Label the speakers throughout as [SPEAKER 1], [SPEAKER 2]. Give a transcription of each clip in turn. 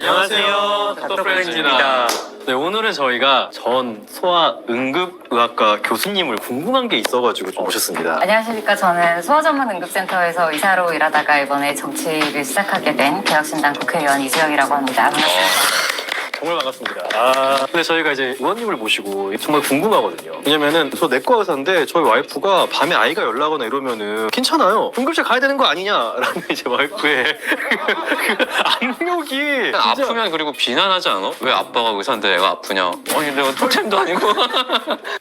[SPEAKER 1] 안녕하세요, 닥터프렌즈입니다. 네, 오늘은 저희가 전 소아 응급의학과 교수님을 궁금한 게 있어가지고 좀 모셨습니다.
[SPEAKER 2] 안녕하십니까. 저는 소아전문응급센터에서 의사로 일하다가 이번에 정치를 시작하게 된 개혁신당 국회의원 이수영이라고 합니다. 반갑습니다.
[SPEAKER 1] 정말 반갑습니다. 근데 저희가 이제 의원님을 모시고 정말 궁금하거든요. 왜냐면은 저 내과 의사인데 저희 와이프가 밤에 아이가 연락 오거나 이러면은 괜찮아요, 응급실 가야 되는 거 아니냐라는 이제 와이프의 그 압력이 진짜...
[SPEAKER 3] 아프면 그리고 비난하지 않아? 왜 아빠가 의사인데 애가 아프냐? 아니 내가 토템도 아니고.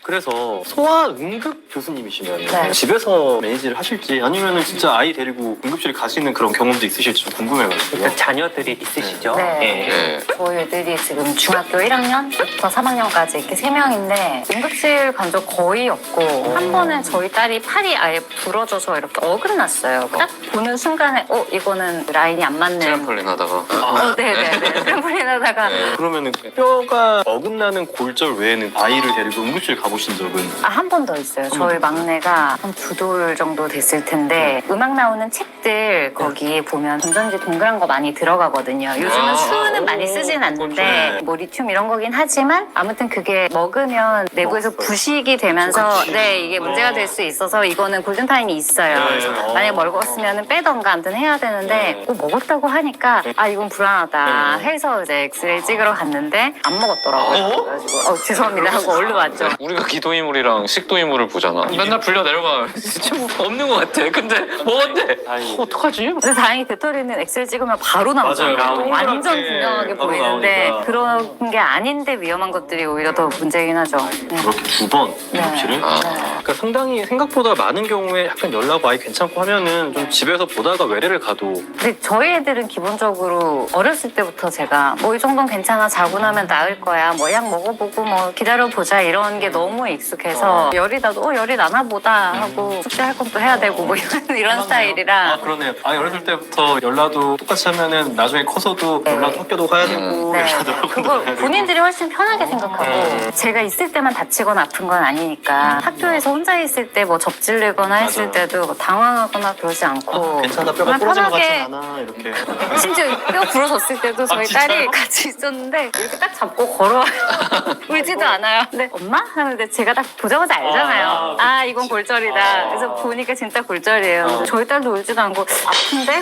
[SPEAKER 1] 그래서 소아 응급 교수님이시면
[SPEAKER 2] 네.
[SPEAKER 1] 집에서 매니지를 하실지 아니면은 진짜 아이 데리고 응급실 가시는 그런 경험도 있으실지 좀 궁금해가지고.
[SPEAKER 4] 자녀들이 있으시죠?
[SPEAKER 2] 네.
[SPEAKER 3] 네.
[SPEAKER 2] 저희 애들이 지금 중학교 1학년부터 3학년까지 이렇게 3명인데 응급실 간 적 거의 없고 한 번은 저희 딸이 팔이 아예 부러져서 이렇게 어긋났어요. 딱 보는 순간에 이거는 라인이 안 맞는.
[SPEAKER 3] 트램펄린 하다가.
[SPEAKER 2] 네네네. 트램폴린 하다가
[SPEAKER 1] 그러면은 뼈가 어긋나는 골절 외에는 아이를 데리고 응급실 가보신 적은?
[SPEAKER 2] 한 번 더 있어요. 저희 막내가 한 2돌 정도 됐을 텐데 음악 나오는 책들 거기에 보면 건전지 동그란 거 많이 들어가거든요. 요즘은 수는 많이 쓰진 않는데 뭐 리튬 이런 거긴 하지만 아무튼 그게 먹으면 내부에서 부식이 되면서 네 이게 문제가 될 수 있어서 이거는 골든타임이 있어요. 그래서 만약에 먹었으면 빼던가 아무튼 해야 되는데 꼭 먹었다고 하니까 이건 불안하다 해서 이제 엑스레이 찍으러 갔는데 안 먹었더라고요. 그래가지고 죄송합니다 하고 얼른 왔죠.
[SPEAKER 3] 우리가 기도이물이랑 식도이물을 보잖아. 맨날 불려 내려가. 진짜 없는 것 같아. 근데 먹었대. 어떡하지?
[SPEAKER 2] 근데 다행히 배터리는 엑스레이 찍으면 바로 나오잖아요.
[SPEAKER 1] 맞아요.
[SPEAKER 2] 완전
[SPEAKER 1] 동그랗게
[SPEAKER 2] 분명하게
[SPEAKER 1] 바로
[SPEAKER 2] 보이는데
[SPEAKER 1] 나오니까.
[SPEAKER 2] 그런 게 아닌데 위험한 것들이 오히려 더 문제긴 하죠. 네.
[SPEAKER 1] 그렇게 2번 응급실을? 그러니까 상당히 생각보다 많은 경우에 약간 연락 아이 괜찮고 하면은 좀 집에서 보다가 외래를 가도.
[SPEAKER 2] 근데 저희 애들은 기본적으로 어렸을 때부터 제가 뭐 이 정도는 괜찮아, 자고 나면 나을 거야, 뭐 약 먹어보고 뭐 기다려보자 이런 게 너무 익숙해서 열이 나도 열이 나나 보다 하고 숙제할 건 또 해야 되고 뭐 이런 스타일이라.
[SPEAKER 1] 그러네요. 어렸을 때부터 연락도 똑같이 하면은 나중에 커서도 연락 학교도 가야 되고
[SPEAKER 2] 네,
[SPEAKER 1] 연락도 학원도
[SPEAKER 2] 그걸
[SPEAKER 1] 가야 되고.
[SPEAKER 2] 본인들이 훨씬 편하게 생각하고 제가 있을 때만 다치거나 아픈 건 아니니까 학교에서 혼자 있을 때 뭐 접질리거나 했을
[SPEAKER 1] 맞아.
[SPEAKER 2] 때도 뭐 당황하거나 그러지 않고
[SPEAKER 1] 괜찮아, 뼈가
[SPEAKER 2] 그냥
[SPEAKER 1] 부러진 것 같진
[SPEAKER 2] 편하게.
[SPEAKER 1] 않아 이렇게.
[SPEAKER 2] 심지어 뼈 부러졌을 때도 저희
[SPEAKER 1] 진짜요?
[SPEAKER 2] 딸이 같이 있었는데 이렇게 딱 잡고 걸어와요. 울지도 않아요. 근데 엄마? 하는데 제가 딱 보자마자 알잖아요. 이건 골절이다. 그래서 보니까 진짜 골절이에요. 저희 딸도 울지도 않고 아픈데?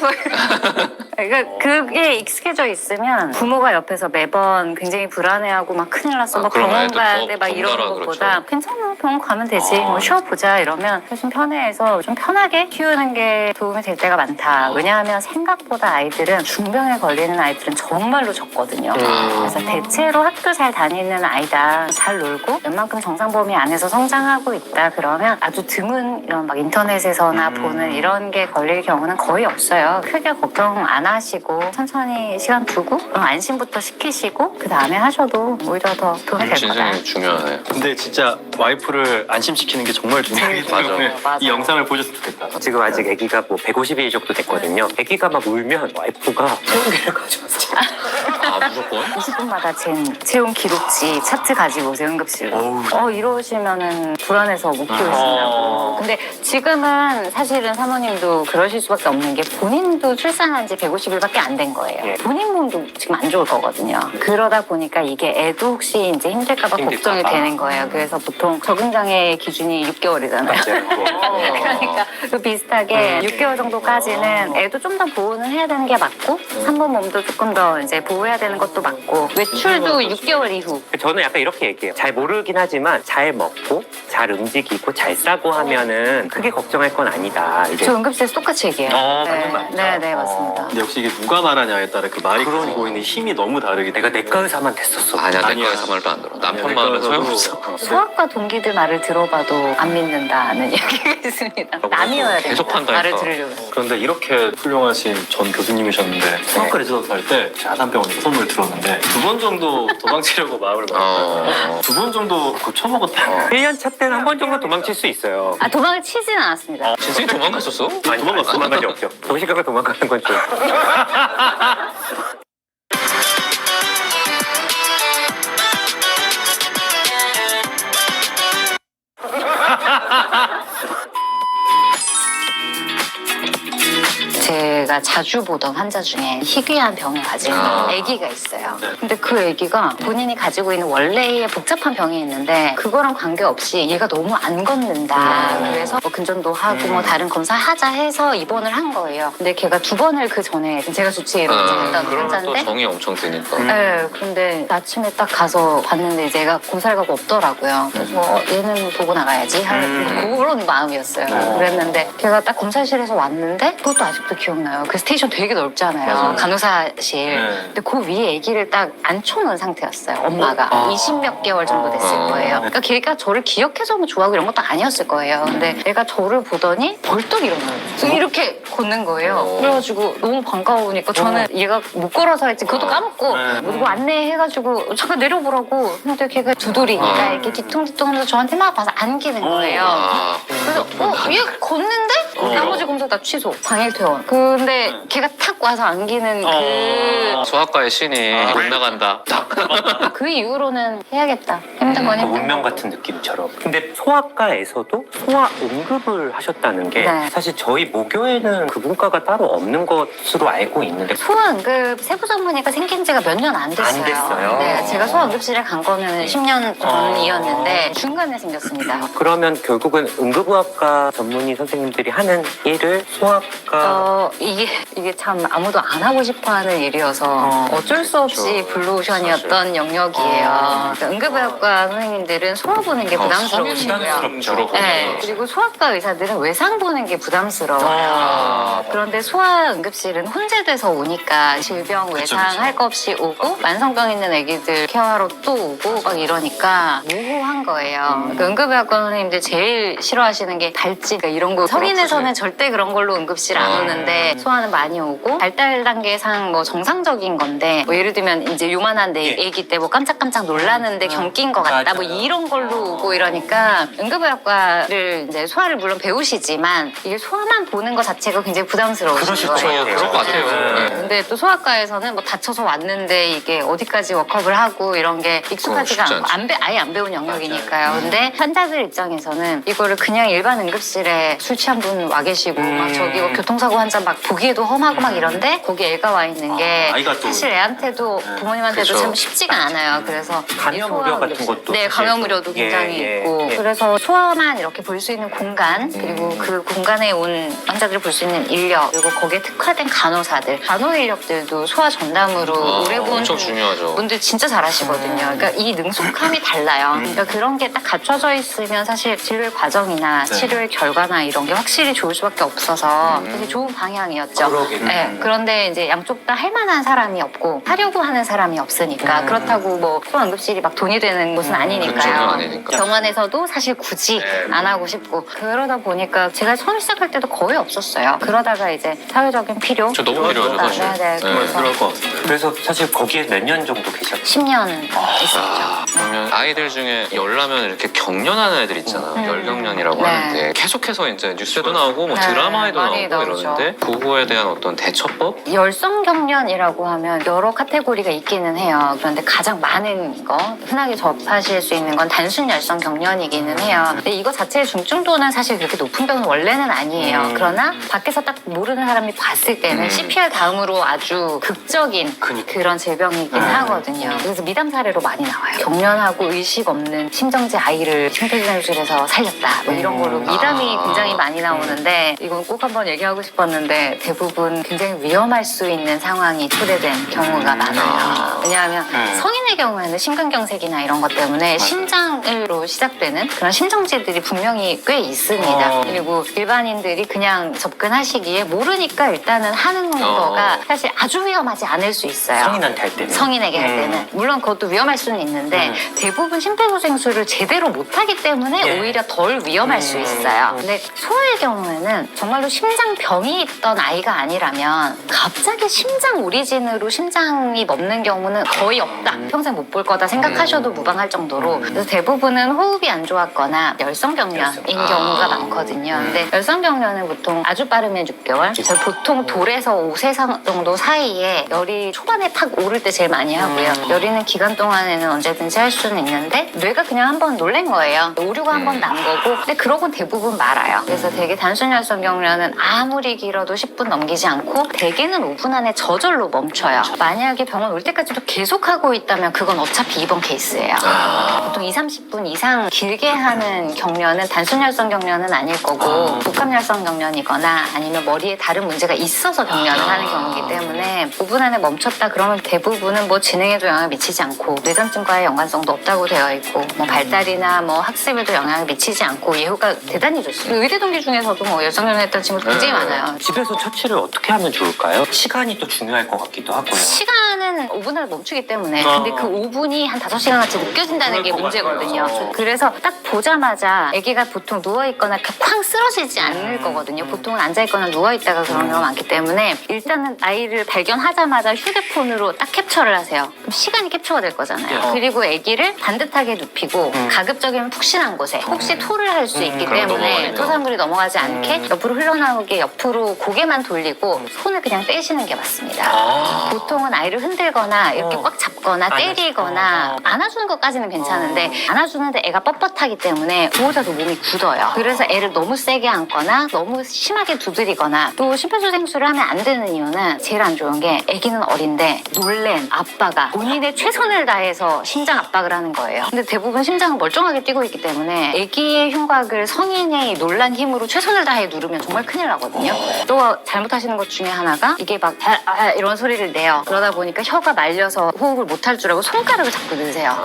[SPEAKER 2] 그러니까 그게 익숙해져 있으면 부모가 옆에서 매번 굉장히 불안해하고 막 큰일 났어, 막
[SPEAKER 3] 그러면
[SPEAKER 2] 병원
[SPEAKER 3] 애도
[SPEAKER 2] 가야
[SPEAKER 3] 더
[SPEAKER 2] 돼, 막 이런
[SPEAKER 3] 덩달아
[SPEAKER 2] 것보다
[SPEAKER 3] 그렇죠.
[SPEAKER 2] 괜찮아, 병원 가면 되지, 뭐 쉬어보자 이러면 훨씬 편해해서 좀 편하게 키우는 게 도움이 될 때가 많다. 왜냐하면 생각보다 아이들은 중병에 걸리는 아이들은 정말로 적거든요. 그래서 대체로 학교 잘 다니는 아이다, 잘 놀고 웬만큼 정상 범위 안에서 성장하고 있다 그러면 아주 드문 이런 막 인터넷에서나 보는 이런 게 걸릴 경우는 거의 없어요. 크게 걱정 안 하시고 천천히 시간 두고 안심부터 시키시고 그 다음에 하셔도 오히려 더 도움이 될 거다.
[SPEAKER 3] 진심이 중요하네.
[SPEAKER 1] 근데 진짜 와이프를 안심시키는 게 정말 중요하기
[SPEAKER 3] 맞아.
[SPEAKER 1] 때문에
[SPEAKER 2] 맞아.
[SPEAKER 1] 이 영상을 보셨으면 좋겠다.
[SPEAKER 4] 지금 아직 아기가 뭐 150일 정도 됐거든요. 아기가 막 울면 와이프가 체온계를 가져왔어요.
[SPEAKER 3] 무조건?
[SPEAKER 2] 20분마다 체온 기록지 차트 가지고 오세요, 응급실로. 이러시면은 불안해서 못 키우신다고. 근데 지금은 사실은 사모님도 그러실 수밖에 없는 게 본인도 출산한 지 150일밖에 안 된 거예요. 본인 몸도 지금 안 좋을 거거든요. 그러다 보니까 이게 애도 혹시 이제 힘들까봐 걱정이 되는 거예요. 그래서 보통 적응장애 기준이 6개월이잖아요. 그러니까 그 비슷하게 6개월 정도까지는 애도 좀 더 보호는 해야 되는 게 맞고 산모 몸도 조금 더 이제 보호해야 되는 것도 맞고 외출도 6개월 이후.
[SPEAKER 4] 저는 약간 이렇게 얘기해요. 잘 모르긴 하지만 잘 먹고 잘 움직이고 잘 싸고 하면은 크게 걱정할 건 아니다. 이제
[SPEAKER 2] 저 응급실에서 똑같이 얘기해요.
[SPEAKER 4] 맞는 거 맞죠?
[SPEAKER 2] 네, 맞습니다.
[SPEAKER 1] 근데 역시 이게 누가 말하냐에 따라 그 말이 가지고 있는 힘이 너무 다르기
[SPEAKER 4] 내가
[SPEAKER 1] 때문에.
[SPEAKER 4] 내과 의사만 됐었어.
[SPEAKER 3] 아니야,
[SPEAKER 1] 아니야.
[SPEAKER 3] 내과 의사 말도 안 들어. 남편
[SPEAKER 1] 아니야,
[SPEAKER 3] 말은
[SPEAKER 1] 내과 의사도
[SPEAKER 3] 소용없어.
[SPEAKER 2] 소아과 동기들 말을 들어봐도 안 믿는다는 얘기가 있습니다. 남이어야 돼요.
[SPEAKER 3] 계속 한다니까.
[SPEAKER 2] 말을 들으려면.
[SPEAKER 1] 그런데 이렇게 훌륭하신 전 교수님이셨는데 소아과 레지던트 할 때 제가 아산병원에서 선물 들었는데 2번 정도 도망치려고 마음을 먹었다가 2번 정도 고쳐먹었다.
[SPEAKER 4] 1년 차 때는 한 번 정도 도망칠 수 있어요.
[SPEAKER 2] 도망을 치진 않았습니다.
[SPEAKER 3] 진짜 도망갔었어?
[SPEAKER 4] 아니, 도망간 적 없죠. 정신과가 도망가는 건 좀.
[SPEAKER 2] 제가 제가 자주 보던 환자 중에 희귀한 병을 가진 아기가 있어요. 근데 그 아기가 본인이 가지고 있는 원래의 복잡한 병이 있는데 그거랑 관계없이 얘가 너무 안 걷는다. 그래서 뭐 근전도 하고 뭐 다른 검사 하자 해서 입원을 한 거예요. 근데 걔가 2번을 그 전에 제가 주치의로 했던
[SPEAKER 3] 그러면 또
[SPEAKER 2] 환자인데
[SPEAKER 3] 정이 엄청 드니까.
[SPEAKER 2] 네, 근데 아침에 딱 가서 봤는데 이제 얘가 검사를 가고 없더라고요. 그래서 얘는 보고 나가야지 하는 그런 마음이었어요. 그랬는데 걔가 딱 검사실에서 왔는데 그것도 아직도 기억나요. 그 스테이션 되게 넓잖아요. 간호사실. 근데 그 위에 아기를 딱 앉혀놓은 상태였어요. 엄마가 20몇 개월 정도 됐을 거예요. 그러니까 걔가 저를 기억해서 뭐 좋아하고 이런 것도 아니었을 거예요. 근데 얘가 저를 보더니 벌떡 일어나요. 이렇게 걷는 거예요. 그래가지고 너무 반가우니까 저는 얘가 못 걸어서 했지 그것도 까먹고 누구 안내해가지고 잠깐 내려보라고. 근데 걔가 두돌이니까 이렇게 뒤뚱뒤뚱 하면서 저한테 막 와서 안기는 거예요. 그래서 얘 걷는데? 나머지 검사 다 취소. 당일 퇴원. 근데 걔가 탁 와서 안기는
[SPEAKER 3] 소아과의 신이 못 나간다.
[SPEAKER 2] 그 이후로는 해야겠다. 힘든 건 힘든
[SPEAKER 4] 운명
[SPEAKER 2] 거.
[SPEAKER 4] 같은 느낌처럼. 근데 소아과에서도 소아 응급을 하셨다는 게
[SPEAKER 2] 네.
[SPEAKER 4] 사실 저희 모교에는 그 문과가 따로 없는 것으로 알고 있는데
[SPEAKER 2] 소아응급 세부 전문의가 생긴 지가 몇 년 안 됐어요.
[SPEAKER 4] 안 됐어요?
[SPEAKER 2] 네, 제가 소아응급실에 간 거는 10년 전이었는데 중간에 생겼습니다.
[SPEAKER 4] 그러면 결국은 응급의학과 전문의 선생님들이 하는 일을 소아과
[SPEAKER 2] 이게 참 아무도 안 하고 싶어하는 일이어서 어쩔 수 없이 블루오션이었던 영역이에요. 그러니까 응급의학과 선생님들은 소아 보는 게 부담스러우시고요.
[SPEAKER 3] 주로
[SPEAKER 2] 네, 그리고 소아과 의사들은 외상 보는 게 부담스러워요. 그런데 소아 응급실은 혼재돼서 오니까 질병 외상 할 거 없이 오고 만성병 있는 애기들 케어하러 또 오고 막 이러니까 모호한 거예요. 그러니까 응급의학과 선생님들 제일 싫어하시는 게 발찌 그러니까 이런 거 성인에서는 절대 그런 걸로 응급실 안 오는데 소아는 많이 오고 발달 단계상 뭐 정상적인 건데 뭐 예를 들면 이제 요만한 내 애기 때 뭐 깜짝깜짝 놀라는데 경기인 것 같다 뭐 이런 걸로 오고 이러니까 응급의학과를 이제 소아를 물론 배우시지만 이게 소아만 보는 것 자체가 굉장히 부담스러우신 거예요.
[SPEAKER 3] 그럴 것 같아요.
[SPEAKER 2] 네. 근데 또 소아과에서는 뭐 다쳐서 왔는데 이게 어디까지 워크업을 하고 이런 게 익숙하지가
[SPEAKER 3] 쉽지
[SPEAKER 2] 않고 아예 안 배운 영역이니까요. 근데 환자들 입장에서는 이거를 그냥 일반 응급실에 술 취한 분 와 계시고 막 저기 뭐 교통사고 환자 막 보기에도 험하고 막 이런데 거기 애가 와 있는 게
[SPEAKER 1] 아이가 또-
[SPEAKER 2] 사실 애한테도 부모님한테도
[SPEAKER 3] 그쵸.
[SPEAKER 2] 참 쉽지가 않아요. 그래서
[SPEAKER 4] 감염
[SPEAKER 2] 소아
[SPEAKER 4] 우려 같은
[SPEAKER 2] 응급실.
[SPEAKER 4] 것도
[SPEAKER 2] 네,
[SPEAKER 4] 사실
[SPEAKER 2] 감염 우려도 굉장히 있고 그래서 소아만 이렇게 볼 수 있는 공간 그리고 그 공간에 온 환자들을 볼 수 있는 인력 그리고 거기에 특화된 간호사들 간호 인력들도 소아 전담으로 오래 본
[SPEAKER 3] 엄청 중요하죠.
[SPEAKER 2] 분들 진짜 잘하시거든요. 그러니까 이 능숙함이 달라요. 그러니까 그런 게 딱 갖춰져 있으면 사실 진료의 과정이나 치료의 결과나 이런 게 확실히 좋을 수밖에 없어서 되게 좋은 방향이었죠. 네, 그런데 이제 양쪽 다 할 만한 사람이 없고 하려고 하는 사람이 없으니까 그렇다고 뭐 소아응급실이 막 돈이 되는 곳은
[SPEAKER 3] 그건
[SPEAKER 2] 아니니까요.
[SPEAKER 3] 아니니까.
[SPEAKER 2] 병원에서도 사실 굳이 안 하고 싶고 그러다 보니까 제가 처음 시작할 때도 거의 없었어요. 그러다가 이제 사회적인 필요
[SPEAKER 3] 저 너무 필요하죠, 사실.
[SPEAKER 2] 네, 그래서
[SPEAKER 1] 그럴 것 같습니다.
[SPEAKER 4] 그래서 사실 거기에 몇 년 정도 계셨죠?
[SPEAKER 2] 10년 있었죠.
[SPEAKER 3] 그러면 아이들 중에 열나면 이렇게 경련하는 애들 있잖아. 열경련이라고
[SPEAKER 2] 네.
[SPEAKER 3] 하는데 계속해서 이제 뉴스에도 나오고 뭐
[SPEAKER 2] 네,
[SPEAKER 3] 드라마에도
[SPEAKER 2] 많이
[SPEAKER 3] 나오고
[SPEAKER 2] 나오죠.
[SPEAKER 3] 이러는데 그거에 대한 어떤 대처법?
[SPEAKER 2] 열성경련이라고 하면 여러 카테고리가 있기는 해요. 그런데 가장 많은 거 흔하게 접하실 수 있는 건 단순 열성 경련이기는 해요. 근데 이거 자체의 중증도는 사실 그렇게 높은 병은 원래는 아니에요. 그러나 밖에서 딱 모르는 사람이 봤을 때는 CPR 다음으로 아주 극적인 그런 질병이긴 하거든요. 그래서 미담 사례로 많이 나와요. 경련하고 의식 없는 심정지 아이를 심폐소생술에서 살렸다. 뭐 이런 걸로 미담이 굉장히 많이 나오는데 이건 꼭 한번 얘기하고 싶었는데 대부분 굉장히 위험할 수 있는 상황이 초래된 경우가 많아요. 왜냐하면 성인의 경우에는 심근경색이나 이런 것 때문에 심장으로 시작되는 그런 심정지들이 분명히 꽤 있습니다. 그리고 일반인들이 그냥 접근하시기에 모르니까 일단은 하는 거가 사실 아주 위험하지 않을 수 있어요.
[SPEAKER 4] 성인한테 할 때는
[SPEAKER 2] 성인에게 할 때는 물론 그것도 위험할 수는 있는데 대부분 심폐소생술을 제대로 못하기 때문에 오히려 덜 위험할 수 있어요. 근데 소아의 경우에는 정말로 심장병이 있던 아이가 아니라면 갑자기 심장 오리진으로 심장이 멎는 경우는 거의 없다. 평생 못 볼 거다 생각하셔도 무방할 정도로 그래서 대부분은 호흡이 안 좋았거나 열성경련인 경우가 많거든요. 근데 열성경련은 보통 아주 빠르면 6개월 저희 보통 돌에서 5세 정도 사이에 열이 초반에 팍 오를 때 제일 많이 하고요. 열이는 기간 동안에는 언제든지 할 수는 있는데 뇌가 그냥 한번 놀란 거예요. 오류가 한번 난 거고 근데 그러고는 대부분 말아요. 그래서 되게 단순 열성 경련은 아무리 길어도 10분 넘기지 않고 대개는 5분 안에 저절로 멈춰요. 만약에 병원 올 때까지도 계속하고 있다면 그건 어차피 입원 케이스예요. 보통 20-30분 이상 길게 하는 경련은 단순 열성 경련은 아닐 거고 복합 열성 경련이거나 아니면 머리에 다른 문제가 있어서 경련을 하는 경우이기 때문에 5분 안에 멈췄다 그러면 대부분은 뭐 지능에도 영향을 미치지 않고 뇌전증과의 연관성도 없다고 되어 있고 뭐 발달이나 뭐 학습에도 영향을 미치지 않고 예후가 대단히 좋습니다. 의대 동기 중에서도 뭐 열성 경련했던 친구들 굉장히 많아요.
[SPEAKER 4] 집에서 처치를 어떻게 하면 좋을까요? 시간이 또 중요할 것 같기도 하고요.
[SPEAKER 2] 시간은 5분 안에 멈추기 때문에 근데 그 5분이 한 5시간 같이 느껴진다는 게 문제거든요. 그래서 딱 보자마자 아기가 보통 누워있거나 이렇게 쾅 쓰러지지 않을 거거든요. 보통은 앉아있거나 누워있다가 그런 경우가 많기 때문에 일단은 아이를 발견하자마자 휴대폰으로 딱 캡처를 하세요. 그럼 시간이 캡처가 될 거잖아요. 그리고 아기를 반듯하게 눕히고 가급적이면 푹신한 곳에 혹시 토를 할 수 있기 때문에 토사물이 넘어가지 않게 옆으로 흘러나오게 옆으로 고개만 돌리고 손을 그냥 떼시는 게 맞습니다. 보통은 아이를 흔들거나 이렇게 꽉 잡거나 때리거나 안아주는 것까지는 괜찮은데 안아주는데 애가 뻣뻣하기 때문에 보호자도 몸이 굳어요. 그래서 애를 너무 세게 안거나 너무 심하게 두드리거나 또 심폐소생술을 하면 안 되는 이유는 제일 안 좋은 게 아기는 어린데 놀랜 아빠가 본인의 최선을 다해서 심장 압박을 하는 거예요. 근데 대부분 심장은 멀쩡하게 뛰고 있기 때문에 아기의 흉곽을 성인의 놀란 힘으로 최선을 다해 누르면 정말 큰일 나거든요. 또 잘못하시는 것 중에 하나가 이게 막 이런 소리를 내요. 그러다 보니까 혀가 말려서 호흡을 못할 줄 알고 손가락을 자꾸 넣으세요.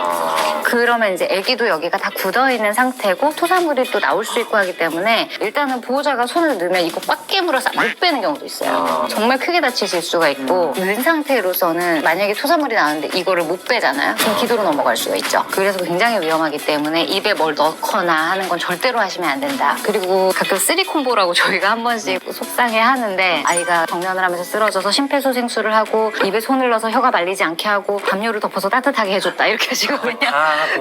[SPEAKER 2] 그러면 이제 아기도 여기가 다 굳어있는 상태고 토사물이 또 나올 수 있고 하기 때문에 일단은 보호자가 손을 넣으면 이거 꽉 깨물어서 못 빼는 경우도 있어요. 정말 크게 다치실 수가 있고 는 상태로서는 만약에 토사물이 나왔는데 이거를 못 빼잖아요. 그럼 기도로 넘어갈 수가 있죠. 그래서 굉장히 위험하기 때문에 입에 뭘 넣거나 하는 건 절대로 하시면 안 된다. 그리고 가끔 쓰리콤보라고 저희가 한 번씩 속상해 하는데 아이가 경련을 하면서 쓰러져서 심폐소생술을 하고 입에 손을 넣어서 혀가 말리지 않게 하고 담요를 덮어서 따뜻하게 해줬다 이렇게 하시거든요.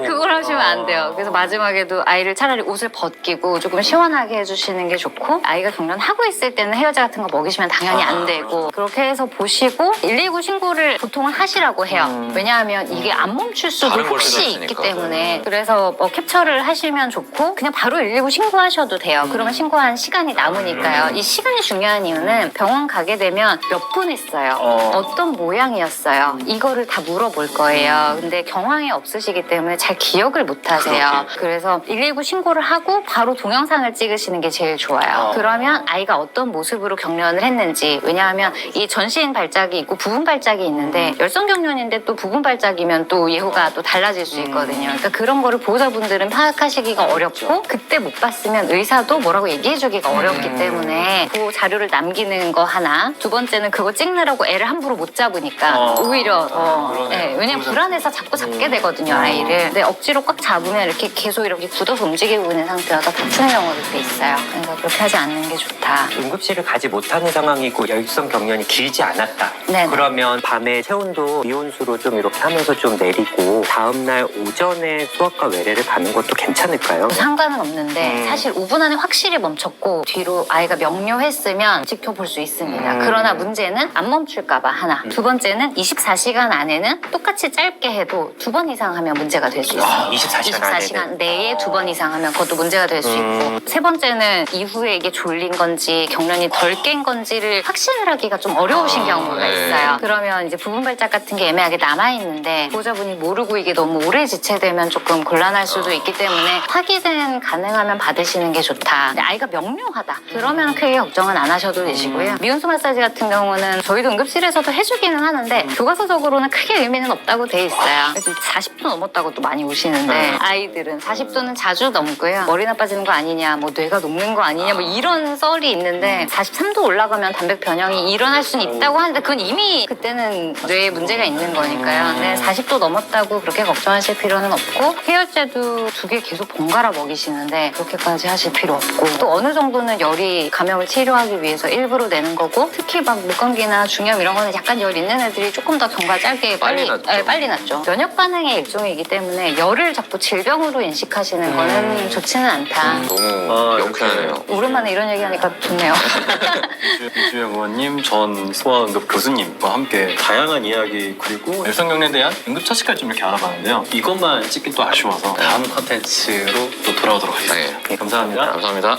[SPEAKER 2] 그걸 하시면 안 돼요. 그래서 마지막에도 아이를 차라리 옷을 벗기고 조금 시원하게 해주시는 게 좋고 아이가 경련하고 있을 때는 해열제 같은 거 먹이시면 당연히 안 되고 그렇게 해서 보시고 119 신고를 보통은 하시라고 해요. 왜냐하면 이게 안 멈출 수도
[SPEAKER 3] 다른 걸
[SPEAKER 2] 혹시
[SPEAKER 3] 수도
[SPEAKER 2] 있기
[SPEAKER 3] 있으니까.
[SPEAKER 2] 때문에 그래서 뭐 캡처를 하시면 좋고 그냥 바로 119 신고하셔도 돼요. 그러면 신고한 시간이 남으니까요. 이 시간이 중요한 이유는 병원 가게 되면 몇 분 했어요. 어떤 모양이었어요. 이거를 다 물어볼 거예요. 근데 경황이 없으시기 때문에 잘 기억을 못 하세요. 그래서 119 신고를 하고 바로 동영상을 찍으시는 게 제일 좋아요. 그러면 아이가 어떤 모습으로 경련을 했는지 왜냐하면 이 전신 발작이 있고 부분 발작이 있는데 열성 경련인데 또 부분 발작이면 또 예후가 또 달라질 수 있거든요. 그러니까 그런 거를 보호자분들은 파악하시기가 어렵고 그때 못 봤으면 의사도 뭐라고 얘기해주기가 어렵기 때문에 그 자료를 남기는 거 하나 두 번째는 그거 찍느라고 애를 함부로 못 잡으니까 오히려 더 왜냐면 불안해서 자꾸 잡게 되거든요 아이를. 근데 억지로 꽉 잡으면 이렇게 계속 이렇게 굳어서 움직이고 있는 상태여서 다치는 경우도 있어요. 그래서 그렇게 하지 않는 게 좋다.
[SPEAKER 4] 응급실을 가지 못하는 상황이고 열성 경련이 길지 않았다.
[SPEAKER 2] 네네.
[SPEAKER 4] 그러면 밤에 체온도 미온수로 좀 이렇게 하면서 좀 내리고 다음날 오전에 수학과 외래를 가는 것도 괜찮을까요?
[SPEAKER 2] 상관은 없는데 사실 5분 안에 확실히 멈췄고 뒤로 아이가 명료했으면 지켜볼 수 있습니다. 그러나 문제는 안 멈출까봐 하나. 두 번째는 24시간 안에는 똑같이 짧게 해도 2번 이상 하면 문제가 될 수 있어요.
[SPEAKER 4] 24시간
[SPEAKER 2] 내에 2번 이상 하면 그것도 문제가 될 수 있고 세 번째는 이후에 이게 졸린 건지 경련이 덜 깬 건지를 확신을 하기가 좀 어려우신 경우가 있어요. 그러면 이제 부분 발작 같은 게 애매하게 남아있는데 보호자분이 모르고 이게 너무 오래 지체되면 조금 곤란할 수도 있기 때문에 확인은 가능하면 받으시는 게 좋다. 근데 아이가 명료하다. 그러면 크게 걱정은 안 하셔도 되시고요. 미온수 마사지 같은 경우는 저희도 응급실에서도 해주기는 하는데 교과서적으로는 크게 의미는 없다고 돼 있어요. 그래서 40도 넘었다고 또 많이 오시는데 아이들은 40도는 자주 넘고요. 머리 나빠지는 거 아니냐, 뭐 뇌가 녹는 거 아니냐, 뭐 이런 썰이 있는데 43도 올라가면 담백 변형이 일어날 수는 있다고 하는데 그건 이미 그때는 뇌에 문제가 있는 거니까요. 근데 40도 넘었다고 그렇게 걱정하실 필요는 없고 해열제도 2개 계속 번갈아 먹이시는데 그렇게까지 하실 필요 없고 또 어느 정도는 열이 감염을 치료하기 위해서 일부러 내는 거고 특히 막 목감기나 중염 이런 거는 약간 열 있는 애들이 조금 더 경과 짧게 빨리 났죠. 면역 반응의 일종이기 때문에 열을 자꾸 질병으로 인식하시는 거는 좋지는 않다.
[SPEAKER 3] 너무 명쾌하네요.
[SPEAKER 2] 오랜만에 이런 얘기하니까 좋네요.
[SPEAKER 1] 이주영 의원님, 전 소아응급 교수님과 함께 다양한 이야기 그리고 열성경련에 대한 응급처치까지 좀 이렇게 알아봤는데요. 이것만 찍긴 또 아쉬워서 다음 컨텐츠로 또 돌아오도록 하겠습니다.
[SPEAKER 3] 네.
[SPEAKER 1] 감사합니다.
[SPEAKER 3] 감사합니다.